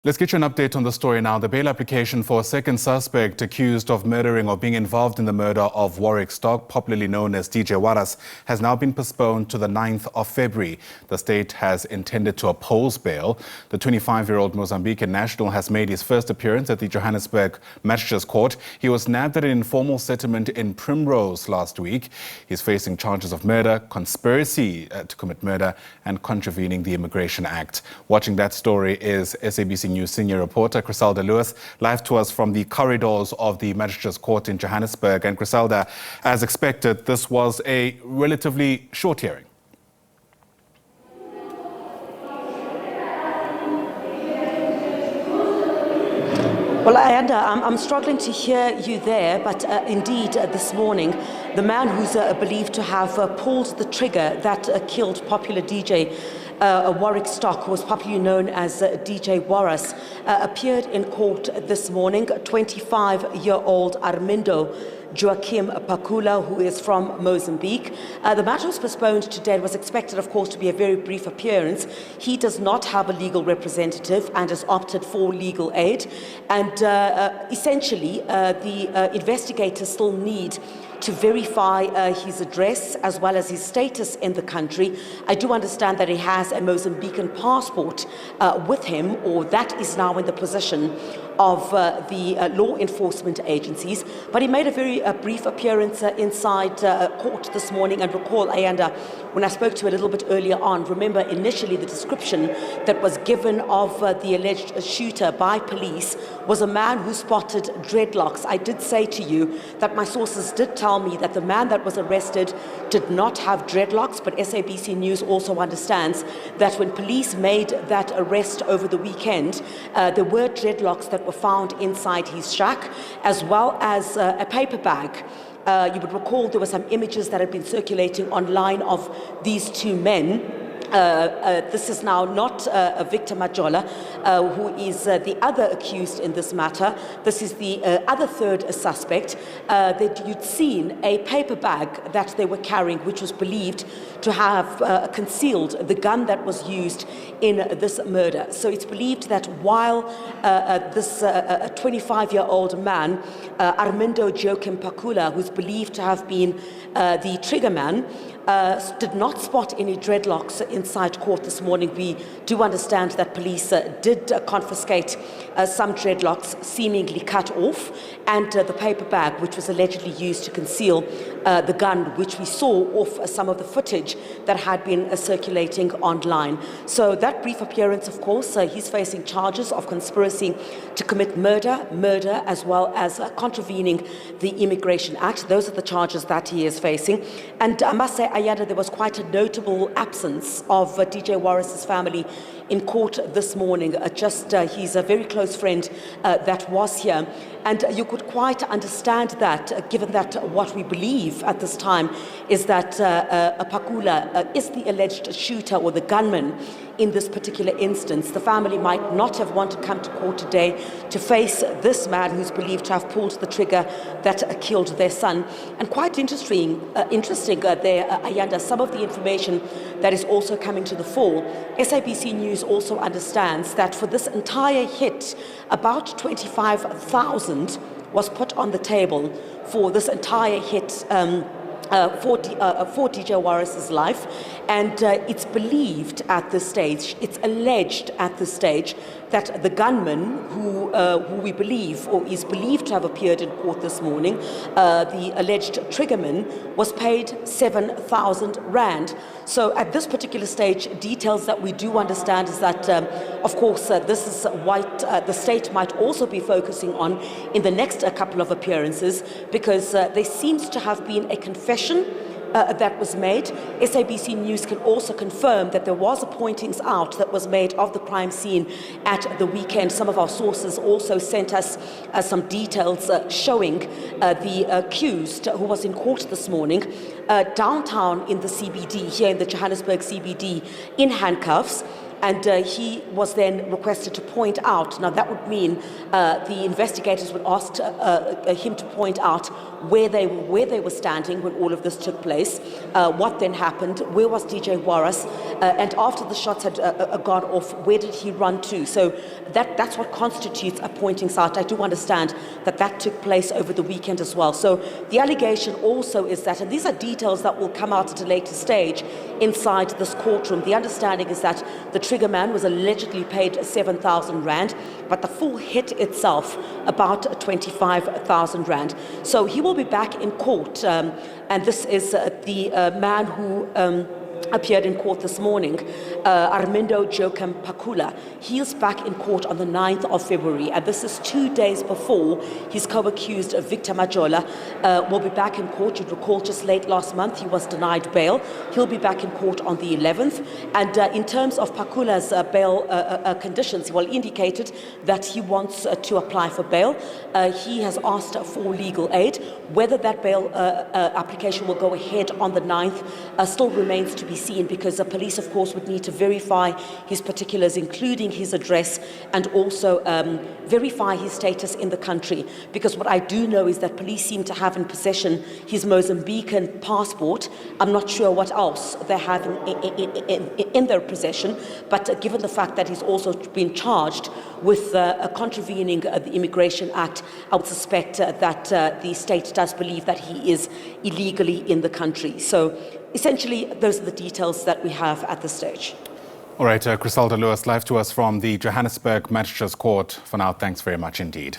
Let's get you an update on the story now. The bail application for a second suspect accused of murdering or being involved in the murder of Warrick Stock, popularly known as DJ Warras, has now been postponed to the 9th of February. The state has intended to oppose bail. The 25-year-old Mozambican National has made his first appearance at the Johannesburg Magistrates Court. He was nabbed at an informal settlement in Primrose last week. He's facing charges of murder, conspiracy to commit murder, and contravening the Immigration Act. Watching that story is SABC News senior reporter Chriselda Lewis, live to us from the corridors of the Magistrates Court in Johannesburg. And Chriselda, as expected, this was a relatively short hearing. Well, Ayanda, I'm struggling to hear you there, but indeed this morning, the man who's believed to have pulled the trigger that killed popular DJ Warrick Stock, who was popularly known as DJ Warras, appeared in court this morning. 25-year-old Armindo Joaquim Pakula, who is from Mozambique. The matter was postponed today. It was expected, of course, to be a very brief appearance. He does not have a legal representative and has opted for legal aid. And essentially, the investigators still need to verify his address as well as his status in the country. I do understand that he has a Mozambican passport with him, or that is now in the possession of the law enforcement agencies. But he made a very brief appearance inside court this morning. And recall, Ayanda, when I spoke to you a little bit earlier on, remember initially the description that was given of the alleged shooter by police was a man who spotted dreadlocks. I did say to you that my sources did tell me that the man that was arrested did not have dreadlocks, but SABC News also understands that when police made that arrest over the weekend, there were dreadlocks that were found inside his shack, as well as a paper bag. You would recall there were some images that had been circulating online of these two men. This is now not Victor Majola, who is the other accused in this matter. This is the other third suspect. That you'd seen a paper bag that they were carrying, which was believed to have concealed the gun that was used in this murder. So it's believed that while this 25-year-old man, Armindo Joaquim Pakula, who's believed to have been the trigger man, did not spot any dreadlocks inside court this morning. We do understand that police did confiscate some dreadlocks seemingly cut off, and the paper bag which was allegedly used to conceal the gun, which we saw off some of the footage that had been circulating online. So that brief appearance, of course, he's facing charges of conspiracy to commit murder, as well as contravening the Immigration Act. Those are the charges that he is facing. And I must say, Ayada, there was quite a notable absence of DJ Warras' family in court this morning. He's a very close friend that was here. And you could quite understand that, given that what we believe at this time is that Pakula is the alleged shooter or the gunman in this particular instance. The family might not have wanted to come to court today to face this man who's believed to have pulled the trigger that killed their son. And quite interesting there, Ayanda, some of the information that is also coming to the fore. SABC News also understands that for this entire hit, about 25,000 was put on the table for this entire hit for DJ Warras' life. And it's believed at this stage, it's alleged at this stage, that the gunman who we believe, or is believed to have appeared in court this morning, the alleged triggerman, was paid 7,000 rand. So at this particular stage, details that we do understand is that, of course, this is what the state might also be focusing on in the next couple of appearances, because there seems to have been a confession that was made. SABC News can also confirm that there was a pointings out that was made of the crime scene at the weekend. Some of our sources also sent us some details showing the accused, who was in court this morning, downtown in the CBD, here in the Johannesburg CBD, in handcuffs. and he was then requested to point out. Now that would mean the investigators would ask him to point out where they were standing when all of this took place, what then happened, where was DJ Warras, and after the shots had gone off, where did he run to? So that's what constitutes a pointing sight. I do understand that took place over the weekend as well. So the allegation also is that, and these are details that will come out at a later stage inside this courtroom, the understanding is that the trigger man was allegedly paid 7,000 rand, but the full hit itself about 25,000 rand. So he will be back in court, and this is the man who appeared in court this morning, Armindo Joachim Pakula. He is back in court on the 9th of February, and this is 2 days before his co-accused Victor Majola will be back in court. You'd recall just late last month he was denied bail. He'll be back in court on the 11th, and in terms of Pakula's bail conditions, he indicated that he wants to apply for bail. He has asked for legal aid. Whether that bail application will go ahead on the 9th still remains to be seen, because the police, of course, would need to verify his particulars, including his address, and also verify his status in the country. Because what I do know is that police seem to have in possession his Mozambican passport. I'm not sure what else they have in their possession, but given the fact that he's also been charged with contravening the Immigration Act, I would suspect that the state does believe that he is illegally in the country. So essentially, those are the details that we have at this stage. All right, Chriselda Lewis, live to us from the Johannesburg Magistrates Court. For now, thanks very much indeed.